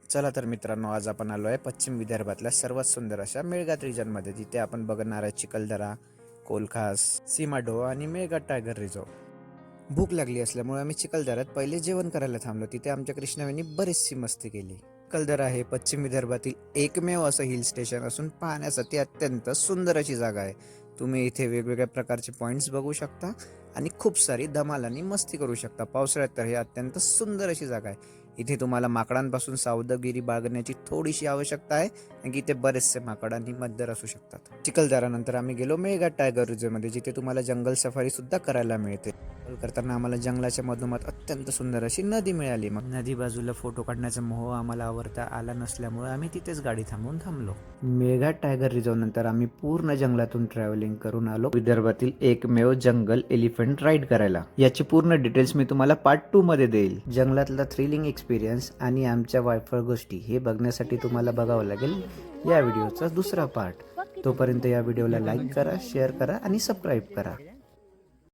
चला तर मित्रांनो, आज आपण आलो आहे पश्चिम विदर्भातल्या सर्वात सुंदर अशा मेळघाट रिजनमध्ये, जिथे आपण बघणार आहे चिखलदरा, कोलखास, सीमाडो आणि मेळघाट टायगर रिझर्व. भूक लागली असल्यामुळे आम्ही चिखलदऱ्यात पहिले जेवण करायला थांबलो. तिथे आमच्या कृष्णावेनी बरीचशी मस्ती केली. चिखलदरा हे पश्चिम विदर्भातील एकमेव असं हिल स्टेशन असून पाहण्यासाठी अत्यंत सुंदर अशी जागा आहे. तुम्ही इथे वेगवेगळ्या प्रकारचे पॉइंट्स बघू शकता आणि खूप सारी धमाल आणि मस्ती करू शकता. पावसाळ्यात तर हे अत्यंत सुंदर अशी जागा आहे. इथे तुम्हाला माकडांपासून सावधगिरी बाळगण्याची थोडीशी आवश्यकता आहे, कारण की इथे बरेचसे माकड आणि मच्छर असू शकतात. चिखलदऱ्यानंतर आम्ही गेलो मेळघाट टायगर रिझर्वमध्ये, जिथे तुम्हाला जंगल सफारी सुद्धा करायला मिळते. करताना आम्हाला जंगलाच्या मधोमध अत्यंत सुंदर अशी नदी मिळाली. मग नदी बाजूला फोटो काढण्याचा मोह आम्हाला आवरता आला नसल्यामुळे आम्ही तिथेच गाडी थांबवून थांबलो. मेळघाट टायगर रिझर्व नंतर आम्ही पूर्ण जंगलातून ट्रॅव्हलिंग करून आलो विदर्भातील एकमेव जंगल एलिफंट राईड करायला. याची पूर्ण डिटेल्स मी तुम्हाला पार्ट 2 मध्ये देईल. जंगलातला थ्रिलिंग एक्सपिरियन्स आणि आमच्या वायफळ गोष्टी हे बघण्यासाठी तुम्हाला बघावं लागेल या व्हिडिओचा दुसरा पार्ट. तोपर्यंत या व्हिडिओला लाईक करा, शेअर करा आणि सबस्क्राईब करा.